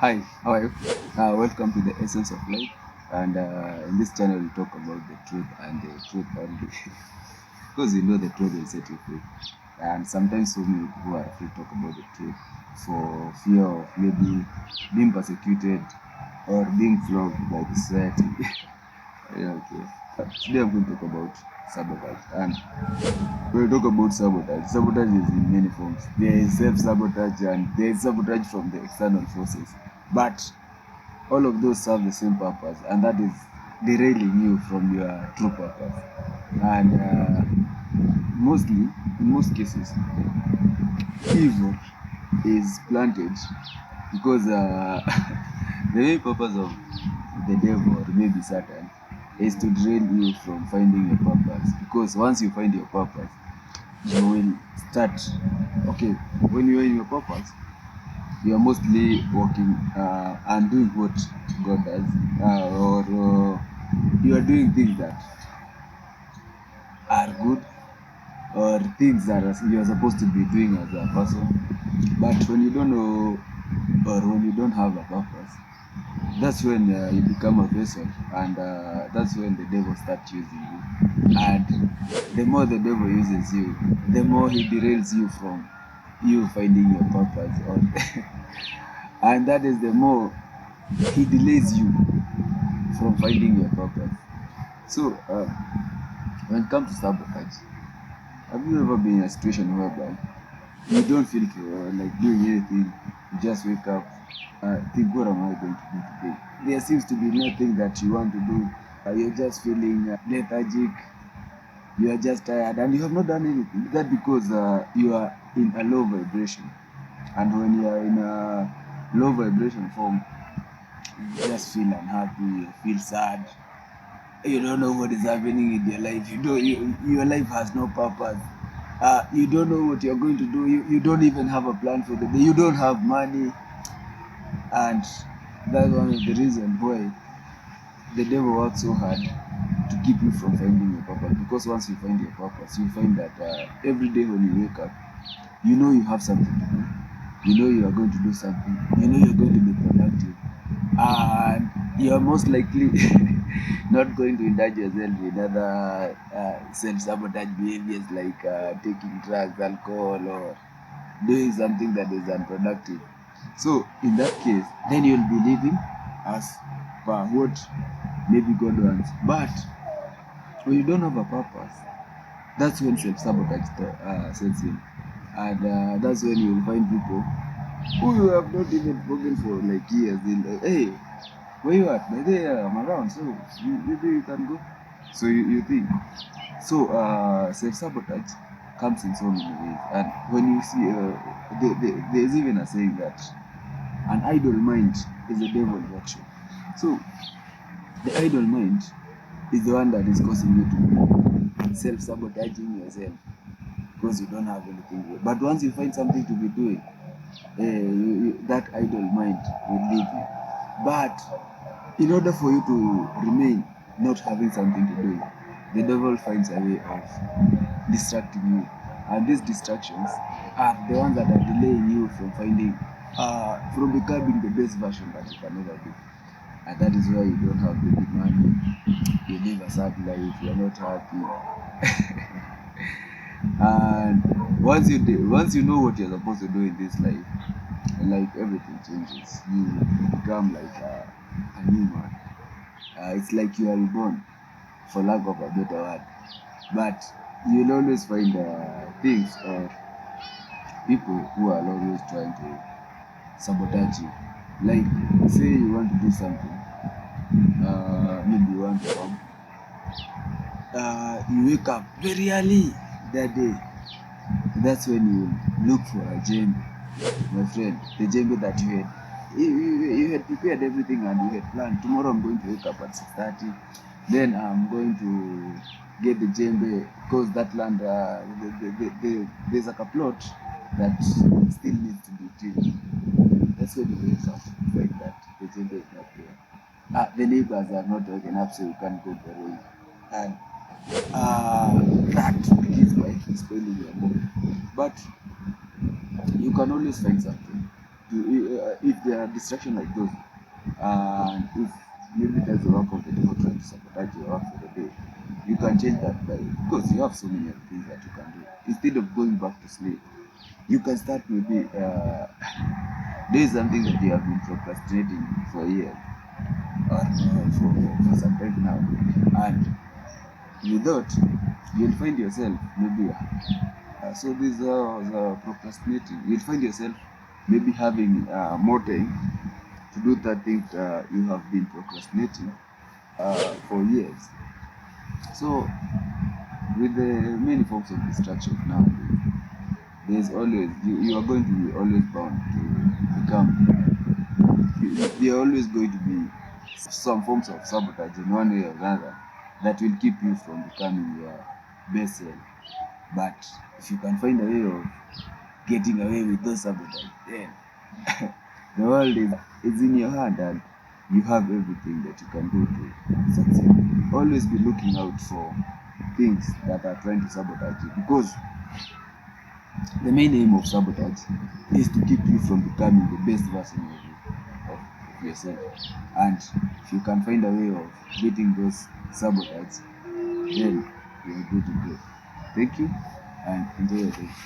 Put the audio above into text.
Hi, how are you? Welcome to the essence of life. And in this channel, we talk about the truth and the truth only. Because you know the truth will set you free. And sometimes so many people are afraid to talk about the truth for fear of maybe being persecuted or being flogged by the society. Yeah, okay. Today I'm going to talk about sabotage. And when we talk about sabotage is in many forms. There is self-sabotage and there is sabotage from the external forces. But all of those serve the same purpose, and that is derailing you from your true purpose. And mostly, in most cases, evil is planted because the main purpose of the devil or maybe Satan is to derail you from finding your purpose. Because once you find your purpose, you will start. Okay, when you are in your purpose, you are mostly working and doing what God does, or you are doing things that are good or things that you are supposed to be doing as a person. But when you don't know or when you don't have a purpose, that's when you become a vessel, and that's when the devil starts using you. And the more the devil uses you, the more he derails you from you finding your purpose. Or and that is the more he delays you from finding your purpose. So, when it comes to sabotage, have you ever been in a situation whereby you don't feel like doing anything? You just wake up, think, what am I going to do today? There seems to be nothing that you want to do. You're just feeling lethargic. You are just tired, and you have not done anything. That because you are in a low vibration, and when you are in a low vibration form, you just feel unhappy. You feel sad. You don't know what is happening in your life. Your life has no purpose. You don't know what you're going to do. You don't even have a plan for the day. You don't have money. And that's one of the reasons why the devil works so hard to keep you from finding your purpose. Because once you find your purpose, you find that every day when you wake up, you know you have something to do. You know you are going to do something. You know you're going to be productive. And you're most likely not going to indulge yourself in other self-sabotage behaviors like taking drugs, alcohol, or doing something that is unproductive. So in that case, then you'll be living as per what maybe God wants. But when you don't have a purpose, that's when self-sabotage sets in. And that's when you'll find people who you have not even spoken for like years. They'll like, hey, where you at? By there, I'm around, so maybe you can go. So you think. So self-sabotage comes in so many ways. And when you see, there's even a saying that an idle mind is a devil's workshop. So the idle mind is the one that is causing you to be self-sabotaging yourself because you don't have anything to do. But once you find something to be doing, that idle mind will leave you. But in order for you to remain not having something to do, the devil finds a way of distracting you. And these distractions are the ones that are delaying you from from becoming the best version that you can ever be. And that is why you don't have baby money, you live a sad life, you're not happy. And once you know what you're supposed to do in this life, like everything changes. You become like a new man. It's like you are reborn, for lack of a better word. But you'll always find things or people who are always trying to sabotage you. Like, say you want to do something, maybe you want to come, you wake up very early that day. That's when you look for a djembe, my friend, the djembe that you had prepared everything and you had planned. Tomorrow I'm going to wake up at 6:30. Then I'm going to get the djembe because that land, there's like a plot that still needs to be tilled. That's when you wake up, you find that the djembe is not there. The neighbors are not waking up, so you can't go borrow it. And that begins by spoiling your mood. But you can always find something. if there are distractions like those, and if maybe that's the work of the devil trying to sabotage your work for the day, you can change that by, because you have so many other things that you can do. Instead of going back to sleep, you can start maybe there is something that you have been procrastinating for years, or for some time now, and you thought you'll find yourself maybe so this procrastinating, you'll find yourself maybe having more time to do that thing you have been procrastinating for years. So with the many forms of distraction nowadays, there's always you are going to be always bound to become, there are always going to be some forms of sabotage in one way or another that will keep you from becoming your best self. But if you can find a way of getting away with those sabotage, then the world is in your hand, and you have everything that you can do to succeed. Always be looking out for things that are trying to sabotage you, because the main aim of sabotage is to keep you from becoming the best version of yourself. And if you can find a way of beating those sabotage, then you're good to go. Thank you, and enjoy your day.